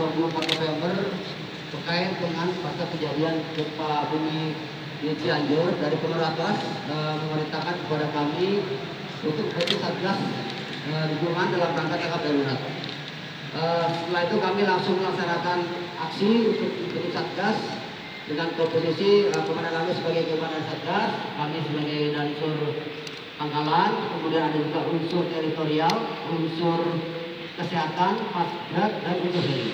24 November terkait dengan pasca kejadian gempa bumi di Cianjur. Dari Pengelola memerintahkan kepada kami untuk membentuk Satgas dukungan dalam rangka tanggap darurat. Setelah itu kami langsung melaksanakan aksi untuk membentuk Satgas dengan komposisi Komandan Lanut sebagai Komandan Satgas, kami sebagai Dansur Pangkalan, kemudian ada juga unsur teritorial, unsur kesehatan, Pasdat, dan unsur heli.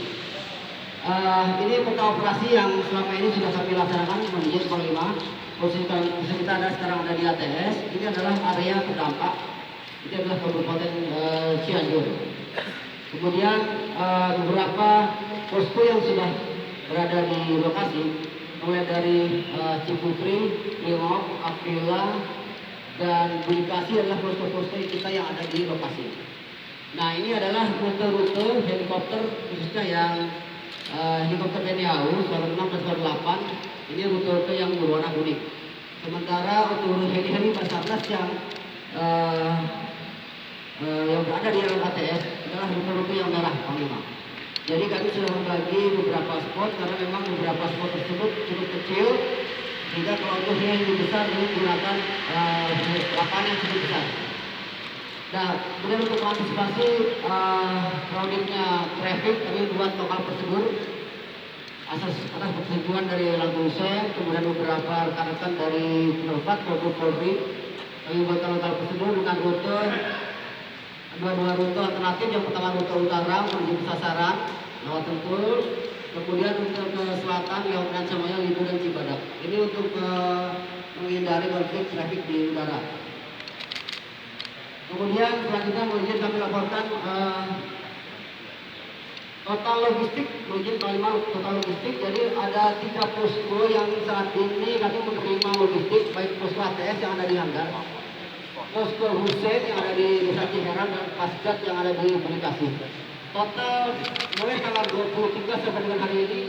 Ini peta operasi yang selama ini sudah kami laksanakan menuju Panglima. Posisi kita ada sekarang ada di ATS. Ini adalah area terdampak. Ini adalah Kabupaten Cianjur. Kemudian beberapa posko yang sudah berada di lokasi, mulai dari Cipupri, Limau, Aprila, dan Bekasi adalah posko-posko kita yang ada di lokasi. Nah, ini adalah rute-rute helikopter khususnya yang helikopter TNI AU 16-8. Ini rute-rute yang berwarna kuning. Sementara untuk heli-heli Basarnas yang berada di dalam ATS adalah rute-rute yang merah Panglima. Jadi kami sudah membagi beberapa spot karena memang beberapa spot tersebut cukup kecil, sehingga kalau untuk yang lebih besar menggunakan lapangan yang cukup besar. Nah, kemudian untuk mengantisipasi crowdednya traffic, kami buat lokal prosedur atas persetujuan dari Lanut Hussein, kemudian beberapa rekan-rekan dari Penerbit maupun Polri. Kami buat lokal prosedur dengan rute dua rute alternatif. Yang pertama rute utara menuju sasaran lewat Sentul, kemudian rute ke selatan lewat Rancamaya, Lido, dan Cibadak. Ini untuk menghindari konflik traffic di udara. Kemudian selanjutnya mungkin kami laporkan total logistik, mungkin Panglima total logistik. Jadi ada 3 posko yang saat ini kami menerima logistik, baik posko ATS yang ada di Hanggar, posko Hussein yang ada di Desa Ciherang, dan Pasdat yang ada di Bekasi. Total mulai tanggal 23 sampai dengan hari ini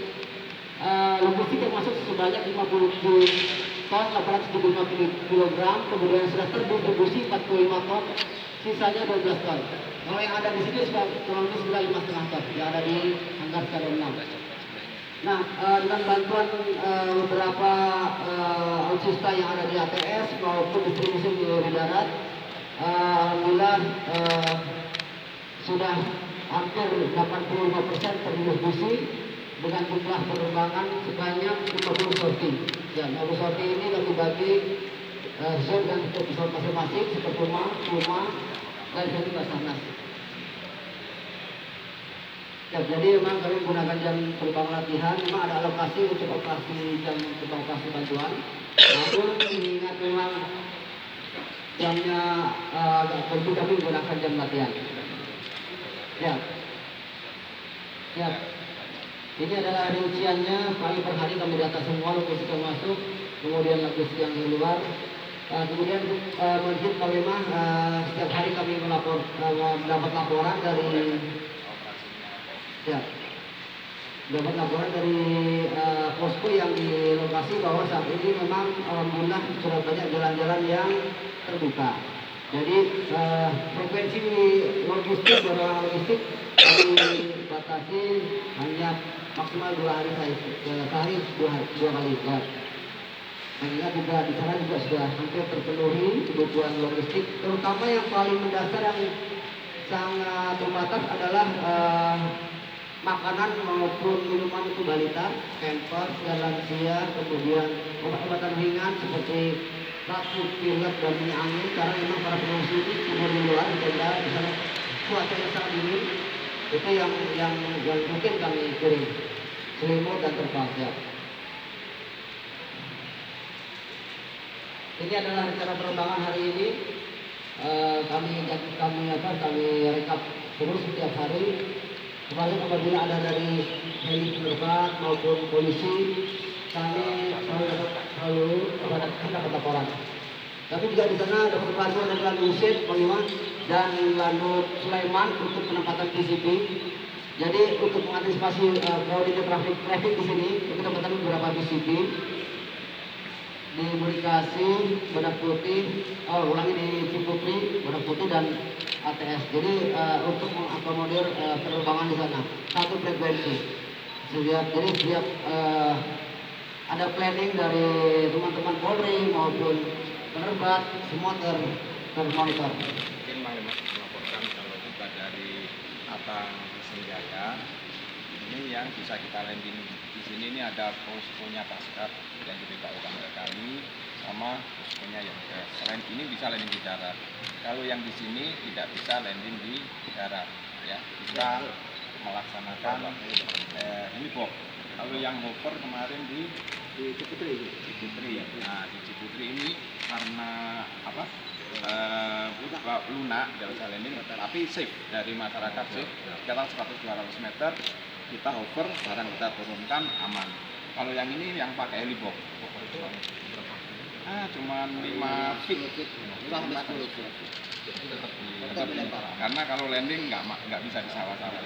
logistik yang masuk sebanyak 50 ton 875 kg, kemudian sudah terdistribusi 45 ton, sisanya 12 ton. Kalau yang ada di sini kurang lebih sudah 5,5 ton yang ada di Hanggar Cadar 6. Nah, dengan bantuan beberapa alutsista yang ada di ATS maupun distribusi di darat, alhamdulillah sudah hampir 85% terdistribusi dengan jumlah penerbangan sebanyak 50 sorti. Ya, 50 sorti ini kami bagi zona dan zona masing-masing seperti rumah, dan jadi Basarnas. Ya, jadi memang kami menggunakan jam terbang latihan, memang ada alokasi untuk operasi jam terbang operasi bantuan. Namun mengingat memang jamnya agak tentu kami menggunakan jam latihan. Ya. Ya. Ini adalah rinciannya, kali per hari kami data semua logistik yang masuk, kemudian logistik yang di luar. Kemudian masjid Panglima setiap hari kami mendapat laporan dari posko yang di lokasi bahwa saat ini memang alhamdulillah sudah banyak jalan-jalan yang terbuka. Jadi frekuensi logistik kami batasi hanya maksimal 2 hari sehari 2 kali. Mengingat juga di sana juga sudah hampir terpenuhi kebutuhan logistik, terutama yang paling mendasar yang sangat terbatas adalah makanan maupun minuman untuk balita, pampers, dan lansia, kemudian obat-obatan ringan seperti batuk, pilek, dan minyak angin, karena memang para pengungsi ini tidur di luar, sehingga di sana cuaca yang sangat dingin. Itu yang mungkin kami kirim selimut dan terpal. Ya. Ini adalah rencana penerbangan hari ini. Kami rekap terus setiap hari. Kemarin apabila ada dari heli penerbang maupun polisi, kami selalu dapat laporan. Tapi juga di sana ada bantuan dari Lanut Hussein, Panglima, dan Lanut Sulaiman untuk penempatan PCP. Jadi untuk mengantisipasi crowded traffic di sini, kita dapatkan beberapa PCP di Bekasi, Badak Putih, di Cipupri, Badak Putih, dan ATS. Jadi untuk mengakomodir penerbangan di sana satu frekuensi. Jadi setiap ada planning dari teman-teman Polri maupun penerbang semua termonitor. Mungkin melaporkan kalau kita dari Atang Senjaya ini yang bisa kita landing di sini ini ada poskonya Paskat yang diberitahukan ke kami sama poskonya yang selain ini bisa landing di darat. Kalau yang di sini tidak bisa landing di darat, ya bisa melaksanakan heliport. Kalau yang hover kemarin di Ciputri. Nah di Ciputri ini karena apa? Lunak tidak bisa landing, tapi safe dari masyarakat safe. Sekitar 100-200 meter kita hover, barang kita turunkan aman. Kalau yang ini yang pakai heliport, cuman 5 feet, karena kalau landing nggak bisa di sawah-sawah.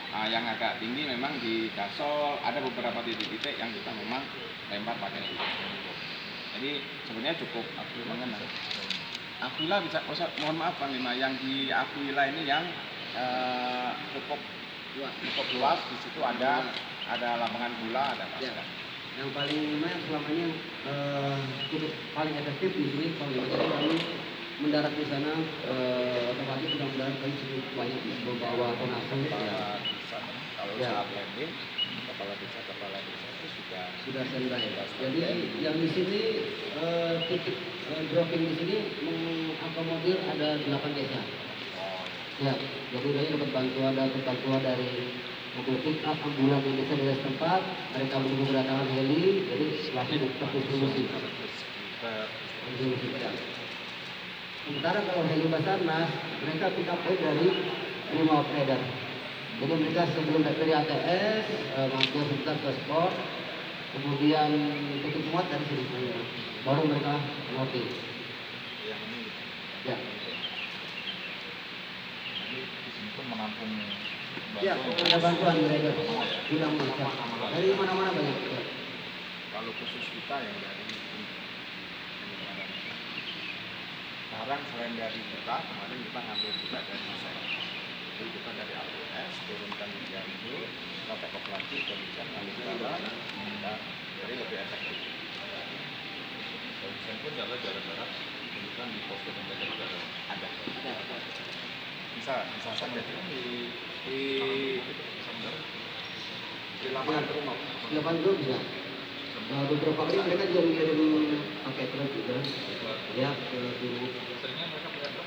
Yang agak tinggi memang di Gasol ada beberapa titik-titik yang kita memang lempar pakai heliport. Jadi sebenarnya cukup mengenal. Aquila bisa, mohon maaf Panglima, yang di Aquila ini yang cukup luas, di situ ada lapangan bola, ada pasca. Ya. Yang paling lumayan selama ini cukup paling efektif di sini Panglima. Jadi kami mendarat di sana, tempatnya sudah mendarat cukup banyak membawa tonase. Ya. Kalau saat landing kepala desa itu sudah standby. Jadi yang di sini titik dropping di sini mengakomodir ada 8 desa. Ya, jadi banyak dapat bantuan dari mobil pick up, ambulan di desa setempat. Mereka menunggu kedatangan heli, jadi langsung terdistribusi. Sementara kalau heli Basarnas, mereka pick up dari Brimob Rider. Jadi mereka sebelum dari ATS mampir sebentar ke spot, kemudian titik muat dari sini, baru mereka ngerti. Yang ini, ya. Jadi di sini pun menampung bantuan. Ya, ada bantuan mereka bilang bisa. Dari mana-mana banyak. Ya. Kalau khusus kita yang dari sekarang selain dari kita, kemarin kita ngambil juga dari Nusa. Jadi kita dari ATS turunkan di Cianjur, kita backup lagi kemudian kali sekarang kita jadi lebih efektif. Dan pun jalan darat bukan di posko penjaga udara ada. Bisa saja di lapangan rumah. Di lapangan rumah bisa. Beberapa kali mereka juga mengirim pakai truk juga. Ya ke rumah. Seringnya mereka pakai truk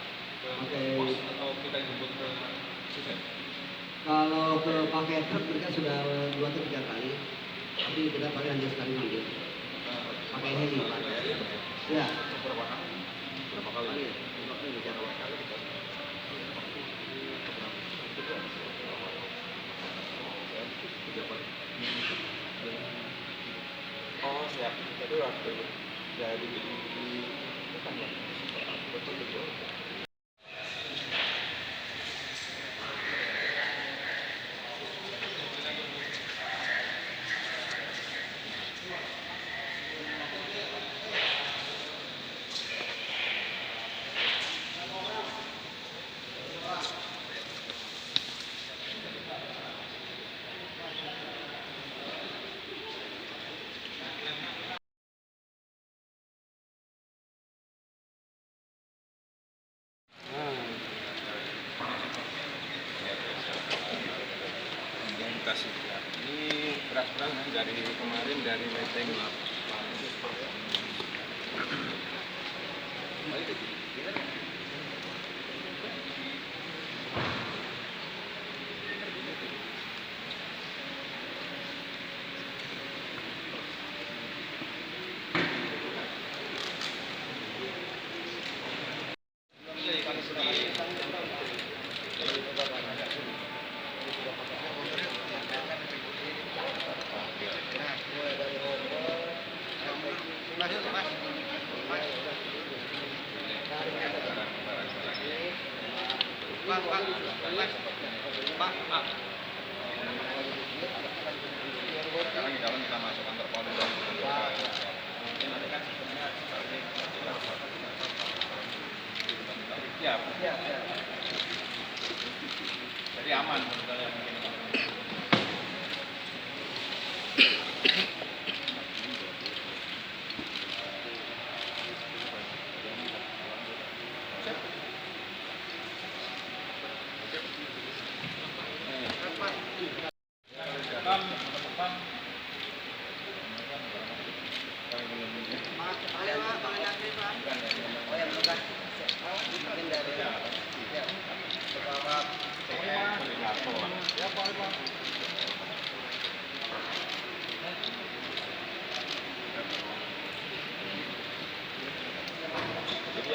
pakai atau kita jemput ke Susen? Kalau ke pakai truk mereka sudah 2-3 kali, tapi kita pakai hanya sekali manggil. Pakai heli. Ya. Berapa kali? Berapa kali? Oh siap. Jadi waktu dari betul. Ini beras-beras dari kemarin dari Leteng. Sekarang di dalam kita masuk kantor polri dan nanti kan sebenarnya siap.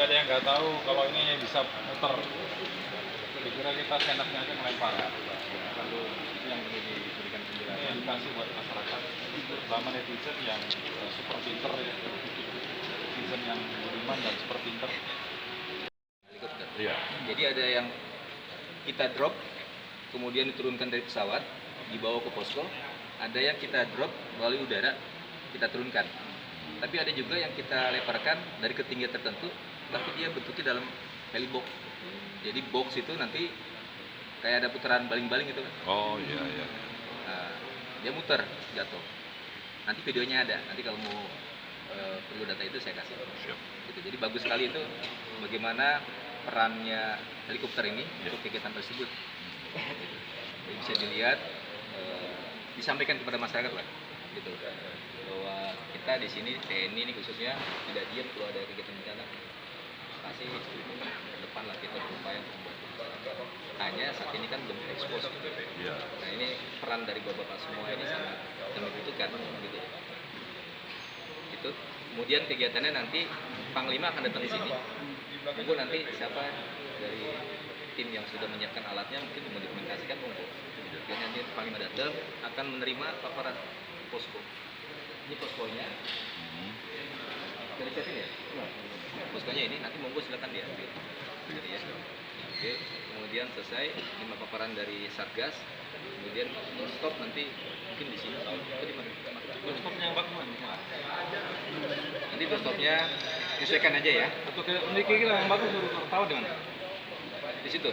ada yang nggak tahu kalau ini bisa muter. Dikira kita senapnya aja melempar. Lalu itu yang perlu diberikan penjelasan edukasi buat masyarakat, terutama netizen yang super pinter ya, netizen yang budiman dan super pinter. Helikopter. Iya. Jadi ada yang kita drop, kemudian diturunkan dari pesawat, dibawa ke posko. Ada yang kita drop melalui udara, kita turunkan. Tapi ada juga yang kita lemparkan dari ketinggian tertentu, tapi dia bentuknya dalam helibox. Jadi box itu nanti kayak ada putaran baling-baling gitu kan. Oh iya iya. Nah, dia muter jatuh. Nanti videonya ada. Nanti kalau mau perlu data itu saya kasih. Siap. Gitu. Jadi bagus sekali itu bagaimana perannya helikopter ini untuk kegiatan tersebut. Gitu. Jadi bisa dilihat, disampaikan kepada masyarakat lah, gitu. Bahwa kita di sini TNI ini khususnya tidak diam kalau ada kegiatan bencana. Pasti ke depan lah kita berupaya untuk membantu. Hanya saat ini kan belum ekspos. Iya. Nah ini peran dari bapak-bapak semua ini sangat kami butuhkan, gitu. Itu. Kemudian kegiatannya nanti Panglima akan datang di sini. Monggo nanti siapa dari tim yang sudah menyiapkan alatnya mungkin mendokumentasikan monggo. Dan nanti Panglima datang akan menerima paparan posko. Ini poskonya. Dari siapa ya? Poskonya ini nanti monggo silakan diambil. Jadi ya. Oke. Kemudian selesai lima paparan dari Satgas. Kemudian stop nanti mungkin di sini. Itu di mana? Stopnya yang bagus mana? Nanti stopnya disesuaikan aja ya. Atau kayak unik yang bagus baru tahu di mana? Di situ.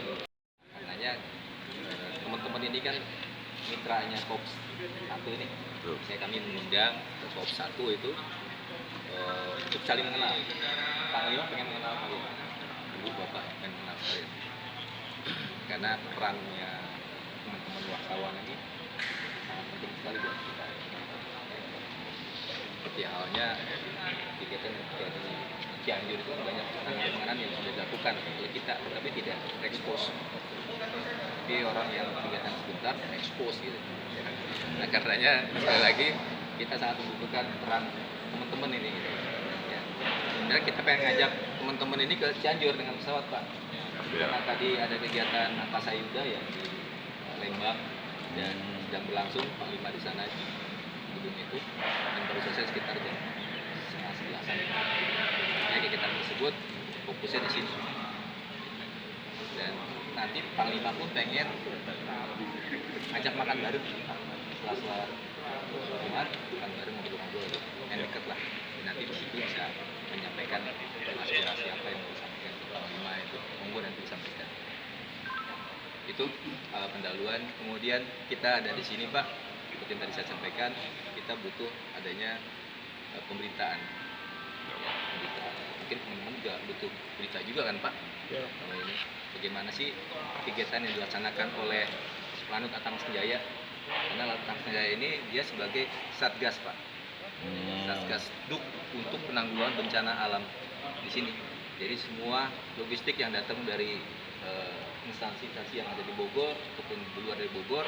Karenanya teman-teman ini kan mitranya Kops 1 ini. Betul. Saya kami mengundang ke Kops 1 itu untuk saling mengenal. Panglima pengen mengenal kalian. Ibu bapak pengen mengenal kalian. Karena perannya teman-teman wartawan ini sangat penting sekali buat kita. Seperti halnya kegiatan dari Cianjur itu banyak penanganan yang sudah dilakukan oleh kita, tapi tidak ekspos. Tapi orang yang kegiatan sebentar ekspos gitu. Nah karenanya sekali lagi kita sangat membutuhkan peran teman-teman ini. Gitu. Ya. Sebenarnya kita pengen ngajak teman-teman ini ke Cianjur dengan pesawat Pak. Karena tadi ada kegiatan Angkasa Yuda ya di Lembang dan sedang berlangsung Panglima di sana di gedung itu dan baru selesai sekitar jam 10:30-an. Ya, kegiatan tersebut fokusnya di sini. Dan nanti Panglima pun pengen ajak makan bareng setelah Jumat, makan bareng ngobrol-ngobrol yang dekat lah. Dan nanti di situ bisa menyampaikan aspirasi apa yang mau disampaikan ke Panglima itu, monggo nanti disampaikan. Itu pendahuluan. Kemudian kita ada di sini Pak, seperti yang tadi saya sampaikan, kita butuh adanya pemberitaan. Ya, pemberitaan. Mungkin teman-teman juga butuh berita juga kan Pak? Ya. Kalau ini bagaimana sih kegiatan yang dilaksanakan oleh Lanut Atang Senjaya? Karena Lanut Atang Senjaya ini dia sebagai Satgas Pak. Satgas DUK untuk penanggulangan bencana alam di sini. Jadi semua logistik yang datang dari instansi-instansi yang ada di Bogor ataupun di luar dari Bogor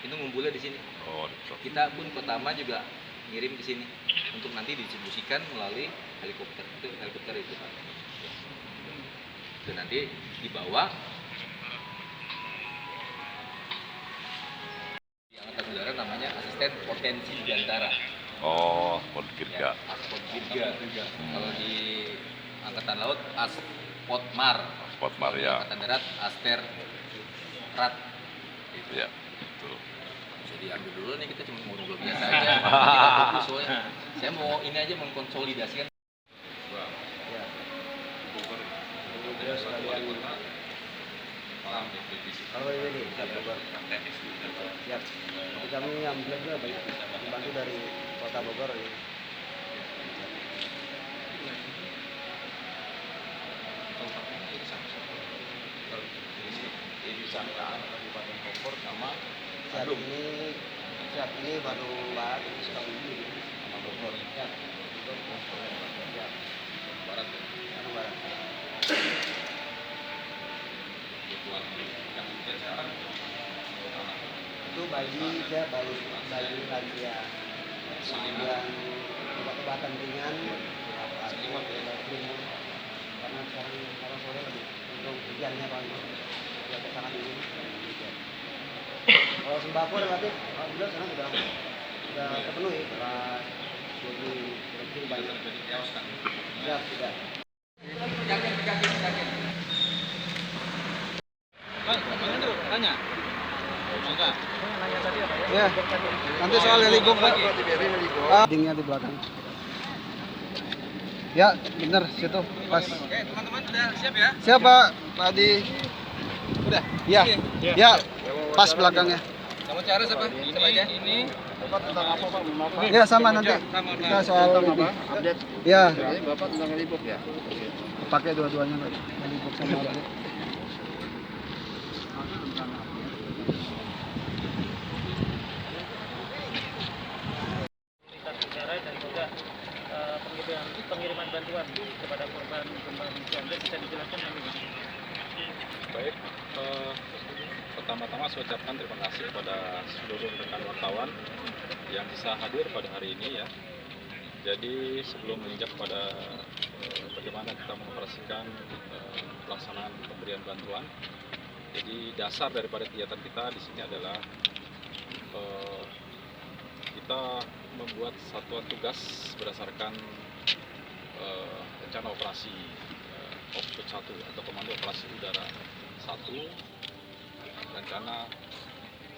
itu ngumpulnya di sini. Oh, kita pun Kotama juga ngirim ke sini untuk nanti didistribusikan melalui helikopter. Itu helikopter itu Pak. Itu nanti dibawa di Angkatan Udara namanya asisten potensi Gantara. Oh, Podgirga. Ya, Aspotgirga. Kalau di Angkatan Laut Aspotmar. Aspotmar ya. Angkatan Darat Aster Rat. Gitu. Ya, betul. Bisa diambil dulu nih, kita cuma ngobrol biasa aja. Kita fokus soalnya. Saya mau ini aja mengkonsolidasikan. Kalau ini siap Bogor. Siap. Tapi kami ambil juga banyak dibantu dari Kota Bogor ini. Kabupaten Bogor sama Siap ini baru barat sekali ini sama Bogor. Siap. Siap. Barat. Baru barat. Itu bayi lansia yang obat-obatan ringan, sekarang sore lagi untuk ujiannya Pak. Ya kesangan ini. Kalau sembako relatif alhamdulillah sekarang sudah terpenuhi beras, lebih banyak. Ya, sudah. Tanya. Ya, nanti soal helikopter lagi. Dingnya di belakang. Ya, benar situ pas. Oke, teman-teman sudah siap ya? Siap Pak, Pak Adi. Udah. Ya, ya, pas belakangnya. Kamu cara siapa? Ini. Ya sama nanti. Kita soal ini. Ya. Bapak tentang helipop ya? Pakai dua-duanya Pak. Helipop sama update. Negara dan juga pengiriman bantuan kepada korban gempa Cianjur bisa dijelaskan kami. Baik, pertama-tama saya ucapkan terima kasih kepada seluruh rekan wartawan yang bisa hadir pada hari ini ya. Jadi sebelum menginjak pada bagaimana kita mengoperasikan pelaksanaan pemberian bantuan, jadi dasar daripada kegiatan kita di sini adalah kita membuat satuan tugas berdasarkan rencana operasi Opsud 1 atau Komando Operasi Udara 1, rencana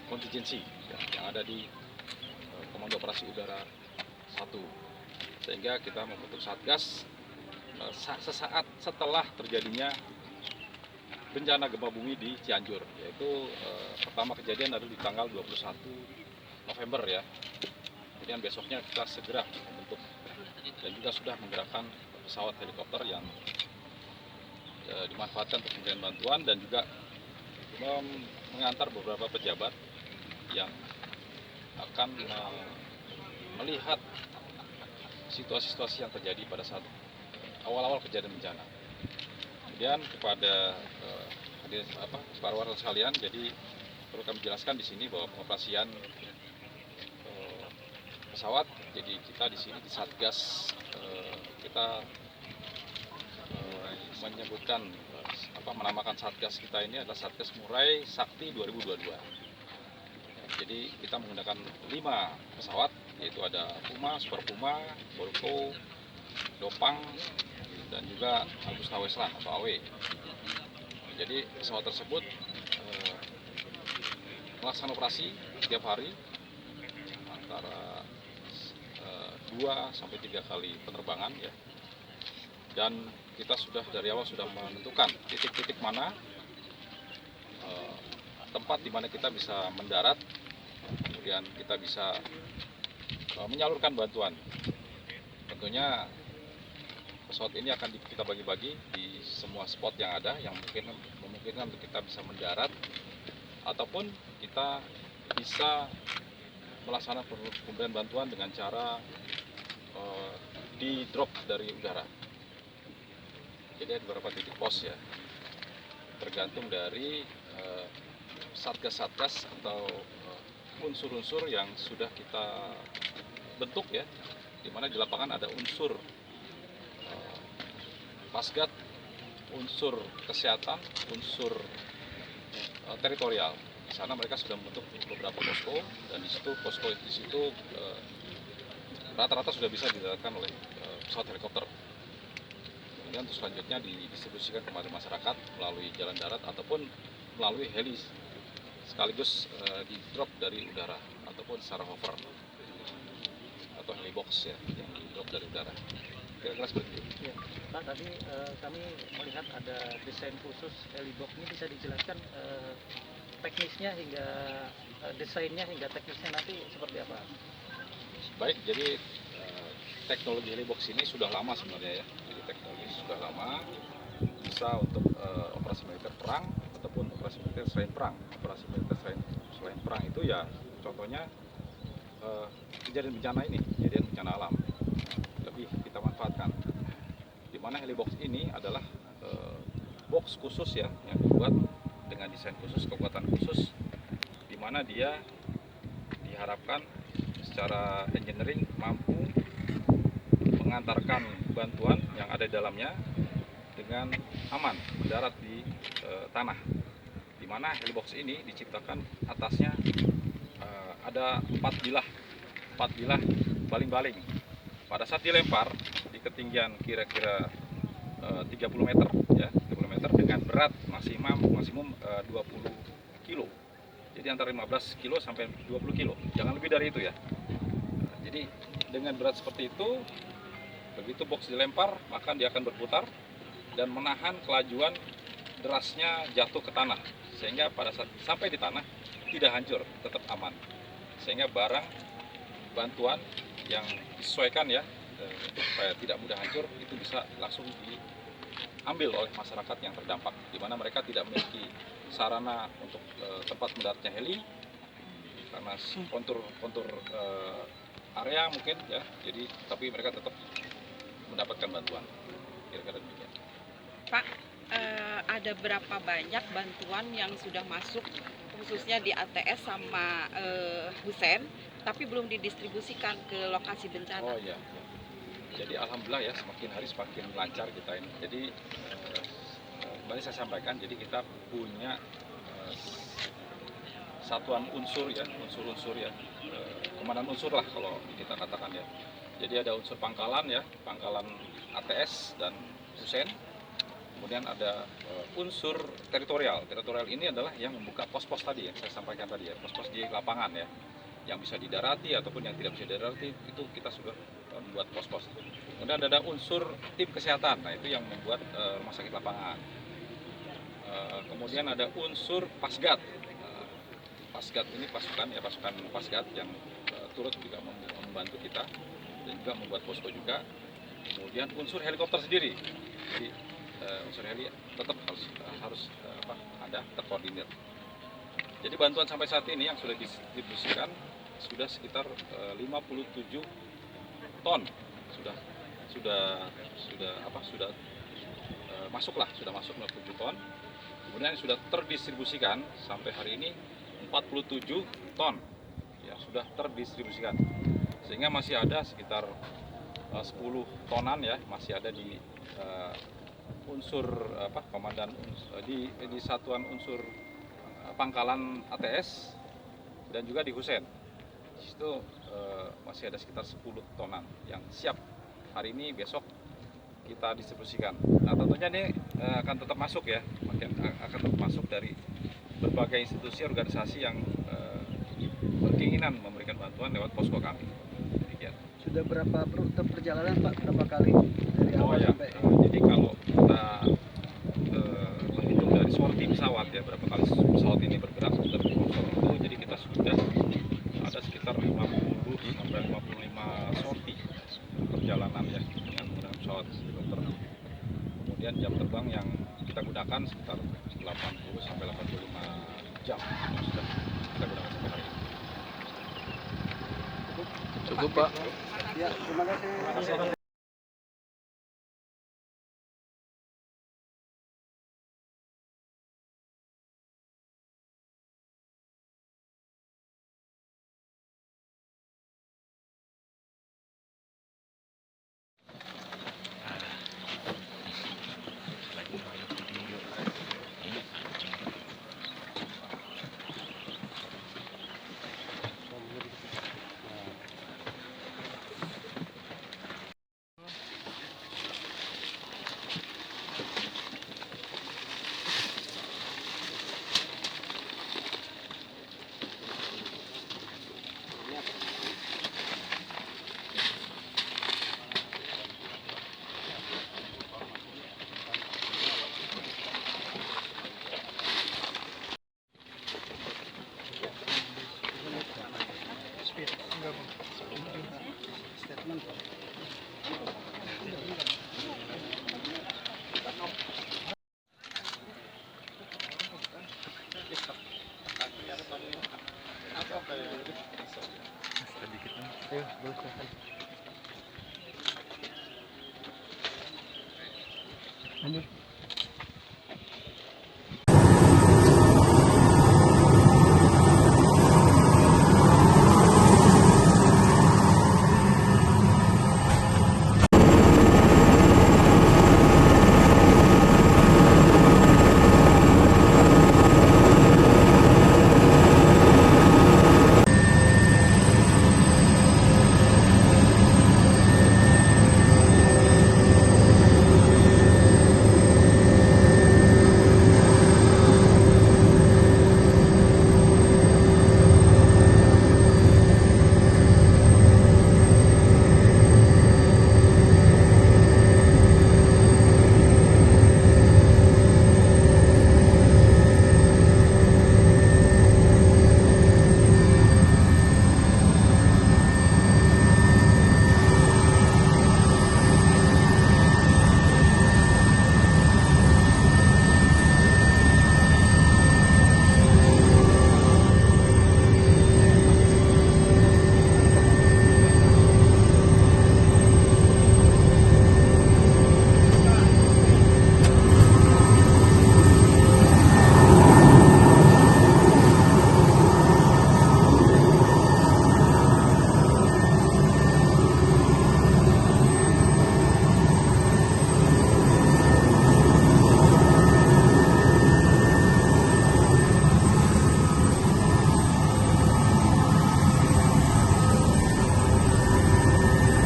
kontingensi yang ada di Komando Operasi Udara 1, sehingga kita membentuk satgas sesaat setelah terjadinya bencana gempa bumi di Cianjur, yaitu pertama kejadian adalah di tanggal 21 November ya. Kemudian besoknya kita segera membentuk dan juga sudah menggerakkan pesawat helikopter yang dimanfaatkan untuk pemberian bantuan dan juga mengantar beberapa pejabat yang akan melihat situasi-situasi yang terjadi pada saat awal-awal kejadian bencana. Kemudian kepada para warga sekalian, jadi perlu kami jelaskan di sini bahwa pengoperasian pesawat, jadi kita di sini di Satgas kita menyebutkan menamakan Satgas kita ini adalah Satgas Murai Sakti 2022. Jadi kita menggunakan 5 pesawat, yaitu ada Puma, Super Puma, Volvo, Dopang, dan juga Agusta Westland atau AW. Jadi pesawat tersebut melaksanakan operasi setiap hari antara 2 sampai 3 kali penerbangan ya. Dan kita sudah dari awal sudah menentukan titik-titik mana tempat di mana kita bisa mendarat, kemudian kita bisa menyalurkan bantuan. Tentunya pesawat ini akan kita bagi-bagi di semua spot yang ada yang memungkinkan untuk kita bisa mendarat ataupun kita bisa melaksanakan pemberian bantuan dengan cara di drop dari udara. Jadi ada beberapa titik pos ya, tergantung dari satgas-satgas atau unsur-unsur yang sudah kita bentuk ya, di mana di lapangan ada unsur pasgat, unsur kesehatan, unsur teritorial. Di sana mereka sudah membentuk beberapa posko dan di situ rata-rata sudah bisa didaratkan oleh pesawat helikopter. Kemudian untuk selanjutnya didistribusikan kepada masyarakat melalui jalan darat ataupun melalui heli, sekaligus di drop dari udara ataupun secara hover atau helibox ya, yang di drop dari udara. Kira-kira seperti itu. Ya, Pak, tadi kami melihat ada desain khusus helibox ini, bisa dijelaskan teknisnya hingga desainnya hingga teknisnya nanti seperti apa? Baik, jadi teknologi helibox ini sudah lama sebenarnya ya. Jadi teknologi ini sudah lama, bisa untuk operasi militer perang ataupun operasi militer selain perang. Operasi militer selain perang itu ya contohnya kejadian bencana ini, kejadian bencana alam. Lebih kita manfaatkan. Di mana helibox ini adalah box khusus ya yang dibuat dengan desain khusus, kekuatan khusus, di mana dia diharapkan secara engineering mampu mengantarkan bantuan yang ada di dalamnya dengan aman mendarat di tanah, di mana helibox ini diciptakan atasnya ada 4 bilah baling-baling. Pada saat dilempar di ketinggian kira-kira 30 meter ya, 30 meter dengan berat maksimum 20 kilo. Jadi antara 15 kilo sampai 20 kilo, jangan lebih dari itu ya. Jadi dengan berat seperti itu, begitu box dilempar, maka dia akan berputar dan menahan kelajuan derasnya jatuh ke tanah, sehingga pada saat sampai di tanah tidak hancur, tetap aman. Sehingga barang bantuan yang disesuaikan ya, supaya tidak mudah hancur, itu bisa langsung diambil oleh masyarakat yang terdampak, di mana mereka tidak memiliki sarana untuk tempat mendaratnya heli karena kontur area mungkin ya, jadi tapi mereka tetap mendapatkan bantuan, kira-kira demikian. Pak, ada berapa banyak bantuan yang sudah masuk khususnya di ATS sama Husein, tapi belum didistribusikan ke lokasi bencana? Oh iya, jadi alhamdulillah ya, semakin hari semakin lancar kita ini. Jadi kembali saya sampaikan, jadi kita punya satuan unsur ya, unsur ya, komandan unsur lah kalau kita katakan ya. Jadi ada unsur pangkalan ya, pangkalan ATS dan Husein. Kemudian ada unsur teritorial. Teritorial ini adalah yang membuka pos-pos tadi yang saya sampaikan tadi ya, pos-pos di lapangan ya, yang bisa didarati ataupun yang tidak bisa didarati, itu kita sudah membuat pos-pos. Kemudian ada unsur tim kesehatan, nah itu yang membuat rumah sakit lapangan. Kemudian ada unsur pasgat. Pasgat ini pasukan pasgat yang turut juga membantu kita dan juga membuat posko juga. Kemudian unsur helikopter sendiri, jadi unsur heli tetap harus ada terkoordinir. Jadi bantuan sampai saat ini yang sudah didistribusikan sudah sekitar 57 ton sudah masuk 57 ton. Kemudian sudah terdistribusikan sampai hari ini 47 ton ya, sudah terdistribusikan, sehingga masih ada sekitar 10 tonan ya, masih ada di unsur komandan di satuan unsur pangkalan ATS dan juga di Husein. Di situ masih ada sekitar 10 tonan yang siap hari ini, besok kita distribusikan. Nah tentunya ini akan tetap masuk ya, akan tetap masuk dari berbagai institusi organisasi yang berkeinginan memberikan bantuan lewat posko kami. Demikian. Sudah berapa rute perjalanan Pak? Berapa kali dari awal ya, sampai? jadi kalau kita menghitung dari sorti pesawat ya, berapa kali pesawat ini bergerak dari Longsor itu, jadi kita sudah ada sekitar 50 sampai 55 sorti perjalanan ya dengan menggunakan pesawat helikopter. Kemudian jam terbang yang kita gunakan sekitar 80 sampai 85 jam yang sudah kita gunakan sampai hari ini. Cukup Pak. Ya, terima kasih. Lanjut.